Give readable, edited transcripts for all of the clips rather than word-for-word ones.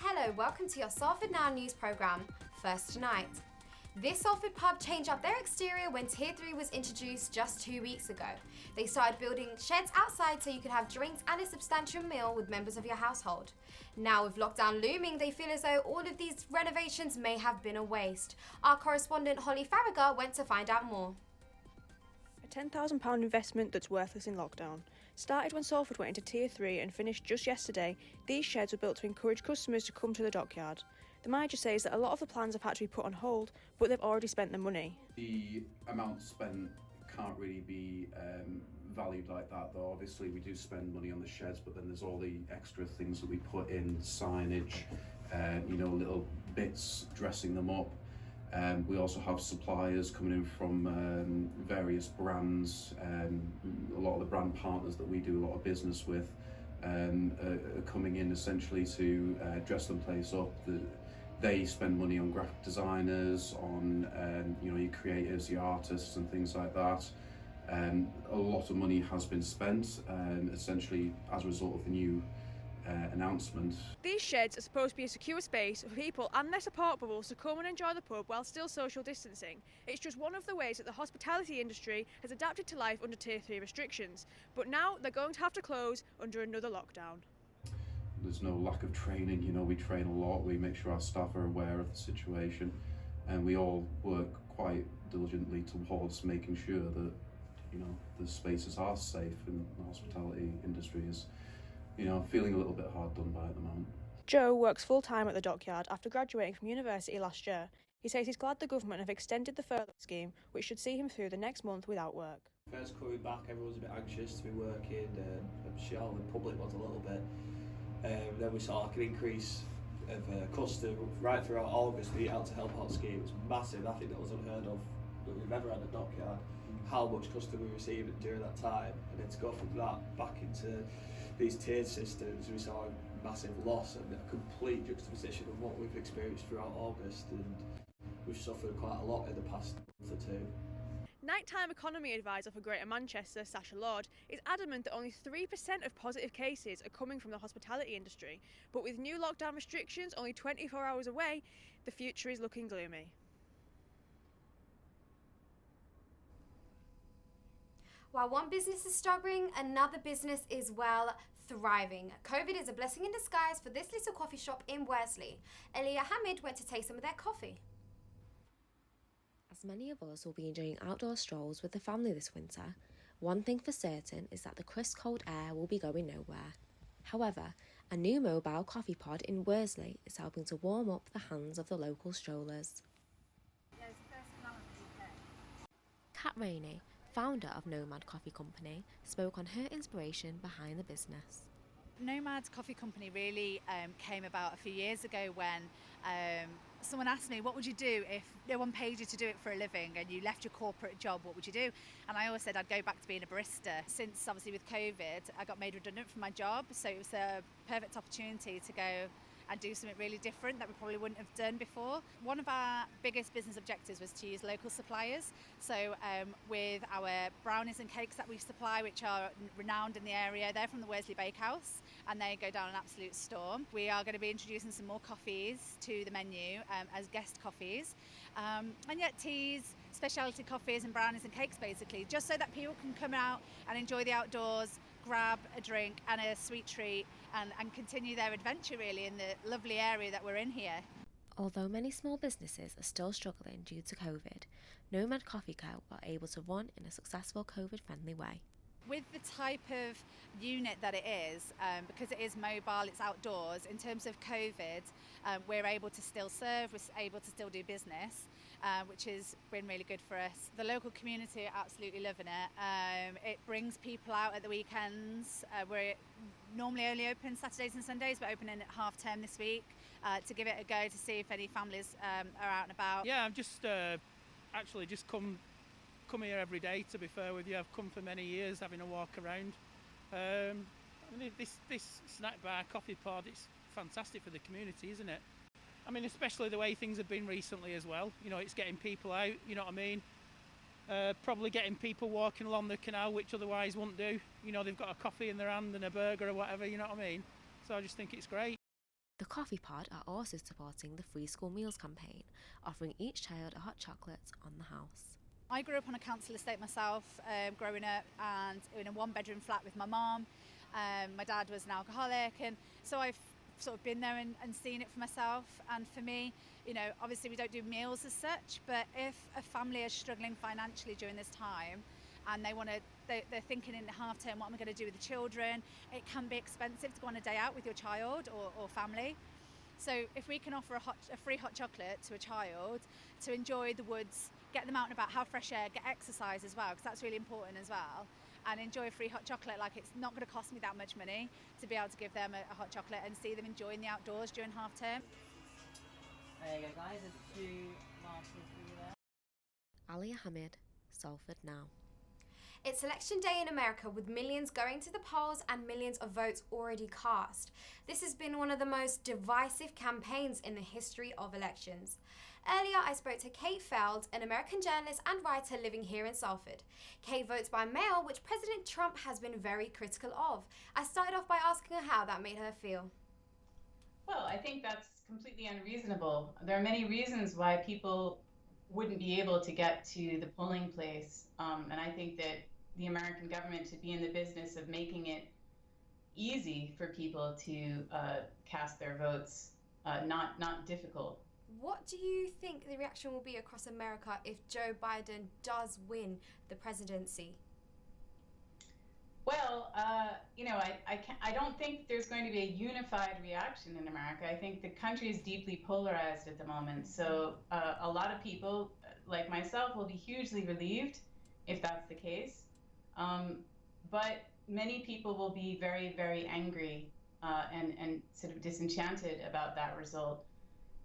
Hello, welcome to your Salford Now news programme, First Tonight. This Salford pub changed up their exterior when Tier 3 was introduced just 2 weeks ago. They started building sheds outside so you could have drinks and a substantial meal with members of your household. Now with lockdown looming, they feel as though all of these renovations may have been a waste. Our correspondent Holly Farragher went to find out more. A £10,000 investment that's worthless in lockdown. Started when Salford went into Tier 3 and finished just yesterday, these sheds were built to encourage customers to come to the Dockyard. The manager says that a lot of the plans have had to be put on hold, but they've already spent the money. The amount spent can't really be valued like that, though. Obviously we do spend money on the sheds, but then there's all the extra things that we put in, signage, little bits, dressing them up. We also have suppliers coming in from various brands. A lot of the brand partners that we do a lot of business with are coming in essentially to dress the place up. They spend money on graphic designers, on your creatives, your artists and things like that. A lot of money has been spent essentially as a result of the new announcement. These sheds are supposed to be a secure space for people and their support bubbles to come and enjoy the pub while still social distancing. It's just one of the ways that the hospitality industry has adapted to life under Tier 3 restrictions, but now they're going to have to close under another lockdown. There's no lack of training, we train a lot, we make sure our staff are aware of the situation, and we all work quite diligently towards making sure that the spaces are safe, and the hospitality industry is feeling a little bit hard done by at the moment. Joe works full-time at the Dockyard after graduating from university last year. He says he's glad the government have extended the furlough scheme, which should see him through the next month without work. First coming back, everyone was a bit anxious to be working, I'm sure the public was a little bit. Then we saw an increase of custom right throughout August. The Out to Help Out scheme was massive. I think that was unheard of that we've ever had a Dockyard. How much custom we received during that time, and then to go from that back into these tiered systems, we saw a massive loss and a complete juxtaposition of what we've experienced throughout August, and we've suffered quite a lot in the past month or two. Nighttime economy advisor for Greater Manchester, Sasha Lord, is adamant that only 3% of positive cases are coming from the hospitality industry, but with new lockdown restrictions only 24 hours away, the future is looking gloomy. While one business is struggling, another business is, thriving. COVID is a blessing in disguise for this little coffee shop in Worsley. Elia Hamid went to taste some of their coffee. As many of us will be enjoying outdoor strolls with the family this winter, one thing for certain is that the crisp cold air will be going nowhere. However, a new mobile coffee pod in Worsley is helping to warm up the hands of the local strollers. Kat Rainey, founder of Nomad Coffee Company, spoke on her inspiration behind the business. Nomad Coffee Company really came about a few years ago when someone asked me, what would you do if no one paid you to do it for a living and you left your corporate job, what would you do? And I always said I'd go back to being a barista. Since obviously with COVID, I got made redundant from my job, so it was a perfect opportunity to go and do something really different that we probably wouldn't have done before. One of our biggest business objectives was to use local suppliers. So with our brownies and cakes that we supply, which are renowned in the area, they're from the Worsley Bakehouse and they go down an absolute storm. We are going to be introducing some more coffees to the menu as guest coffees. And yet teas, specialty coffees and brownies and cakes basically, just so that people can come out and enjoy the outdoors, grab a drink and a sweet treat and continue their adventure really in the lovely area that we're in here. Although many small businesses are still struggling due to COVID, Nomad Coffee Co are able to run in a successful COVID-friendly way. With the type of unit that it is, because it is mobile, it's outdoors, in terms of COVID, we're able to still serve, we're able to still do business, which has been really good for us. The local community are absolutely loving it. It brings people out at the weekends. We're normally only open Saturdays and Sundays, but opening at half term this week to give it a go to see if any families are out and about. Yeah, I've just actually just come here every day, to be fair with you. I've come for many years having a walk around. I mean, this snack bar, coffee pod, it's fantastic for the community, isn't it? I mean, especially the way things have been recently as well. You know, it's getting people out, you know what I mean? Probably getting people walking along the canal, which otherwise wouldn't do. You know, they've got a coffee in their hand and a burger or whatever, you know what I mean? So I just think it's great. The Coffee Pod are also supporting the Free School Meals campaign, offering each child a hot chocolate on the house. I grew up on a council estate myself, growing up, and in a one-bedroom flat with my mum. My dad was an alcoholic, and so I've sort of been there and seen it for myself. And for me, you know, obviously we don't do meals as such, but if a family is struggling financially during this time and they're thinking in the half term, what am I going to do with the children? It can be expensive to go on a day out with your child or family. So if we can offer a free hot chocolate to a child to enjoy the woods, get them out and about, have fresh air, get exercise as well, because that's really important as well, and enjoy a free hot chocolate, like it's not going to cost me that much money to be able to give them a hot chocolate and see them enjoying the outdoors during half term. There you go, guys, there's 2 marshmallows for you there. Alia Hamid, Salford Now. It's election day in America, with millions going to the polls and millions of votes already cast. This has been one of the most divisive campaigns in the history of elections. Earlier, I spoke to Kate Feld, an American journalist and writer living here in Salford. Kate votes by mail, which President Trump has been very critical of. I started off by asking her how that made her feel. Well, I think that's completely unreasonable. There are many reasons why people wouldn't be able to get to the polling place, and I think that the American government should be in the business of making it easy for people to cast their votes, not difficult. What do you think the reaction will be across America if Joe Biden does win the presidency? Well, you know, I don't think there's going to be a unified reaction in America. I think the country is deeply polarized at the moment. So a lot of people, like myself, will be hugely relieved if that's the case. But many people will be very, very angry and sort of disenchanted about that result.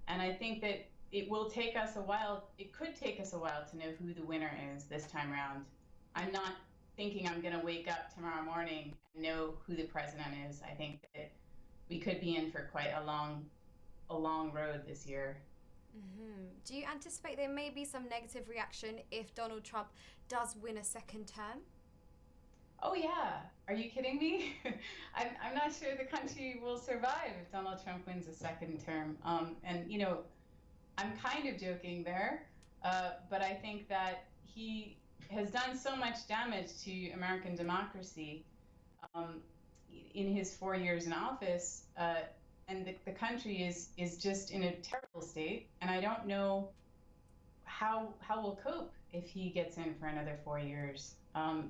And I think that it will take us a while, it could take us a while to know who the winner is this time around. I'm not thinking I'm going to wake up tomorrow morning and know who the president is. I think that we could be in for quite a long road this year. Mm-hmm. Do you anticipate there may be some negative reaction if Donald Trump does win a second term? Oh yeah, are you kidding me? I'm not sure the country will survive if Donald Trump wins a second term. And you know, I'm kind of joking there, but I think that he has done so much damage to American democracy in his 4 years in office, and the country is just in a terrible state. And I don't know how we'll cope if he gets in for another 4 years.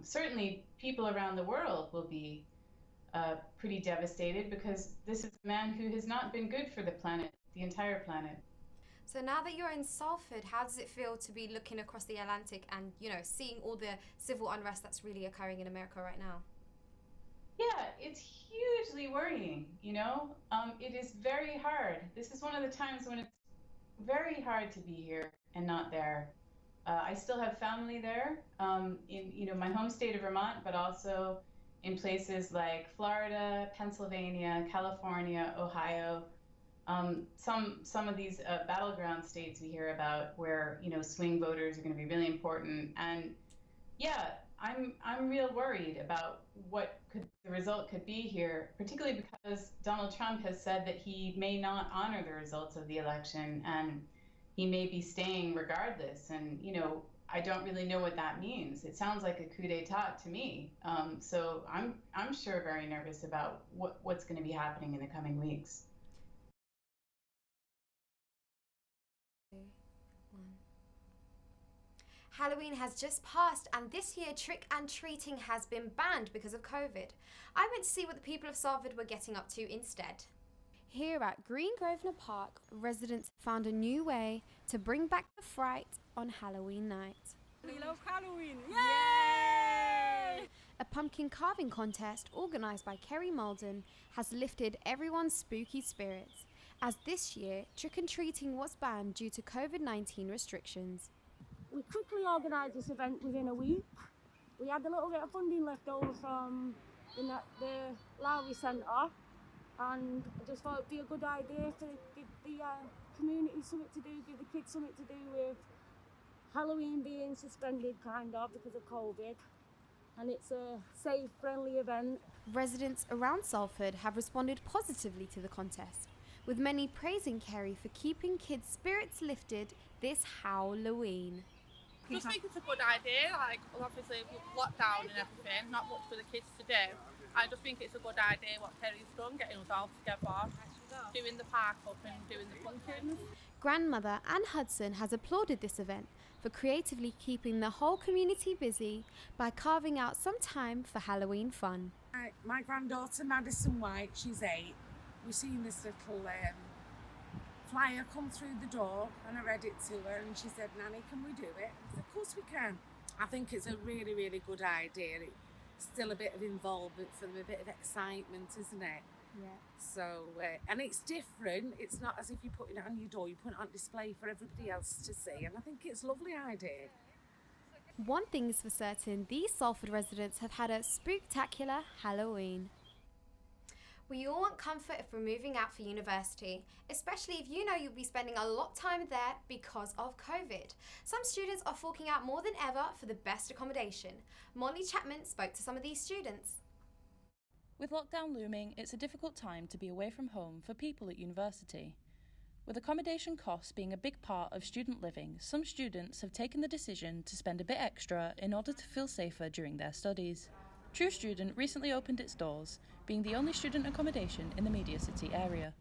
Certainly, people around the world will be pretty devastated, because this is a man who has not been good for the planet, the entire planet. So now that you're in Salford, how does it feel to be looking across the Atlantic and, you know, seeing all the civil unrest that's really occurring in America right now? Yeah, it's hugely worrying, you know? It is very hard. This is one of the times when it's very hard to be here and not there. I still have family there, in, you know, my home state of Vermont, but also in places like Florida, Pennsylvania, California, Ohio. Some of these battleground states we hear about, where, you know, swing voters are going to be really important. And yeah, I'm real worried about what the result could be here, particularly because Donald Trump has said that he may not honor the results of the election, and he may be staying regardless. And, you know, I don't really know what that means. It sounds like a coup d'etat to me. So I'm sure very nervous about what's going to be happening in the coming weeks. Halloween has just passed and this year trick and treating has been banned because of COVID. I went to see what the people of Salford were getting up to instead. Here at Green Grosvenor Park, residents found a new way to bring back the fright on Halloween night. We love Halloween! Yay! A pumpkin carving contest organised by Kerry Malden has lifted everyone's spooky spirits, as this year trick and treating was banned due to COVID-19 restrictions. We quickly organised this event within a week. We had a little bit of funding left over from the Lowry Centre, and I just thought it'd be a good idea to give the community something to do, give the kids something to do with Halloween being suspended kind of because of COVID, and it's a safe, friendly event. Residents around Salford have responded positively to the contest, with many praising Kerry for keeping kids' spirits lifted this Halloween. I just think it's a good idea, like, well, obviously with lockdown and everything, not much for the kids to do. I just think it's a good idea what Kerry's done, getting us all together, doing the park up and doing the pumpkins. Grandmother Anne Hudson has applauded this event for creatively keeping the whole community busy by carving out some time for Halloween fun. My granddaughter Madison White, she's 8. We've seen this little flyer come through the door and I read it to her and she said, "Nanny, can we do it?" I said, "Of course we can." I think it's a really, really good idea. It's still a bit of involvement for them, a bit of excitement, isn't it? Yeah. So, and it's different. It's not as if you're putting it on your door, you put it on display for everybody else to see, and I think it's a lovely idea. One thing is for certain, these Salford residents have had a spooktacular Halloween. We all want comfort if we're moving out for university, especially if you know you'll be spending a lot of time there because of COVID. Some students are forking out more than ever for the best accommodation. Molly Chapman spoke to some of these students. With lockdown looming, it's a difficult time to be away from home for people at university. With accommodation costs being a big part of student living, some students have taken the decision to spend a bit extra in order to feel safer during their studies. True Student recently opened its doors, being the only student accommodation in the Media City area.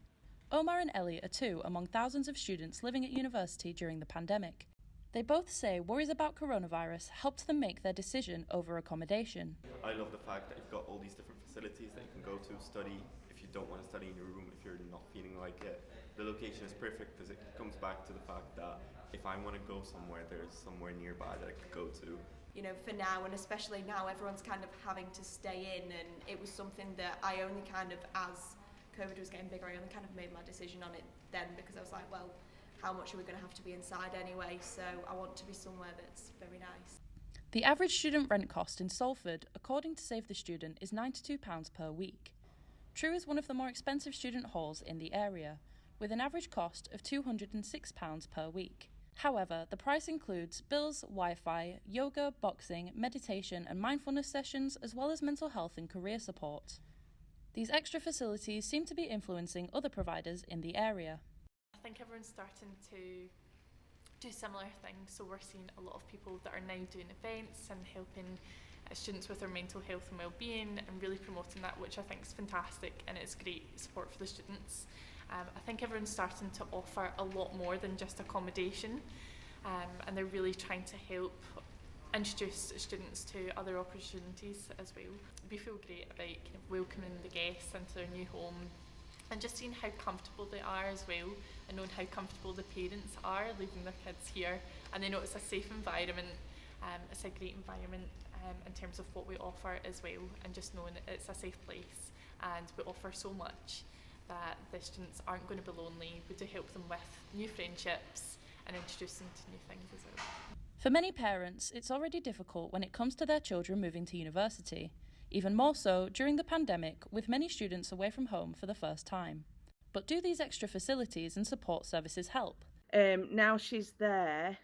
Omar and Ellie are two among thousands of students living at university during the pandemic. They both say worries about coronavirus helped them make their decision over accommodation. I love the fact that you've got all these different facilities that you can go to study if you don't want to study in your room, if you're not feeling like it. The location is perfect because it comes back to the fact that if I want to go somewhere, there's somewhere nearby that I could go to. You know, for now, and especially now, everyone's kind of having to stay in, and it was something that I only kind of, as COVID was getting bigger, I only kind of made my decision on it then, because I was like, well, how much are we going to have to be inside anyway, so I want to be somewhere that's very nice. The average student rent cost in Salford, according to Save the Student, is £92 per week. True is one of the more expensive student halls in the area, with an average cost of £206 per week. However, the price includes bills, Wi-Fi, yoga, boxing, meditation and mindfulness sessions, as well as mental health and career support. These extra facilities seem to be influencing other providers in the area. I think everyone's starting to do similar things, so we're seeing a lot of people that are now doing events and helping students with their mental health and well-being and really promoting that, which I think is fantastic and it's great support for the students. I think everyone's starting to offer a lot more than just accommodation, and they're really trying to help introduce students to other opportunities as well. We feel great about kind of welcoming the guests into their new home and just seeing how comfortable they are as well, and knowing how comfortable the parents are leaving their kids here, and they know it's a safe environment. It's a great environment in terms of what we offer as well, and just knowing that it's a safe place and we offer so much that the students aren't going to be lonely. We do help them with new friendships and introduce them to new things as well. For many parents, it's already difficult when it comes to their children moving to university, even more so during the pandemic with many students away from home for the first time. But do these extra facilities and support services help? Now she's there,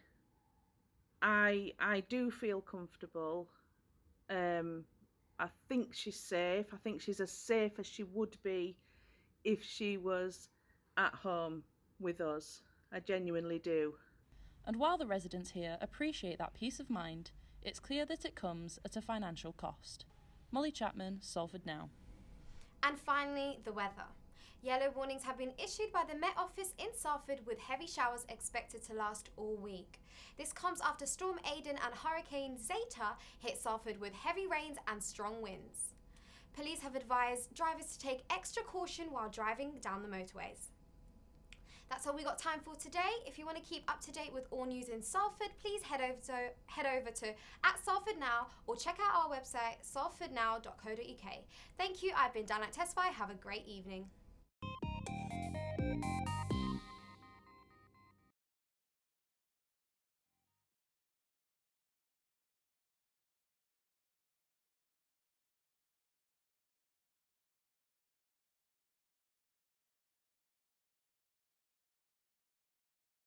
I do feel comfortable. I think she's safe. I think she's as safe as she would be if she was at home with us. I genuinely do. And while the residents here appreciate that peace of mind, it's clear that it comes at a financial cost. Molly Chapman, Salford Now. And finally, the weather. Yellow warnings have been issued by the Met Office in Salford, with heavy showers expected to last all week. This comes after Storm Aidan and Hurricane Zeta hit Salford with heavy rains and strong winds. Police have advised drivers to take extra caution while driving down the motorways. That's all we got time for today. If you want to keep up to date with all news in Salford, please head over to @SalfordNow or check out our website salfordnow.co.uk. Thank you. I've been Danette Tesfaye. Have a great evening.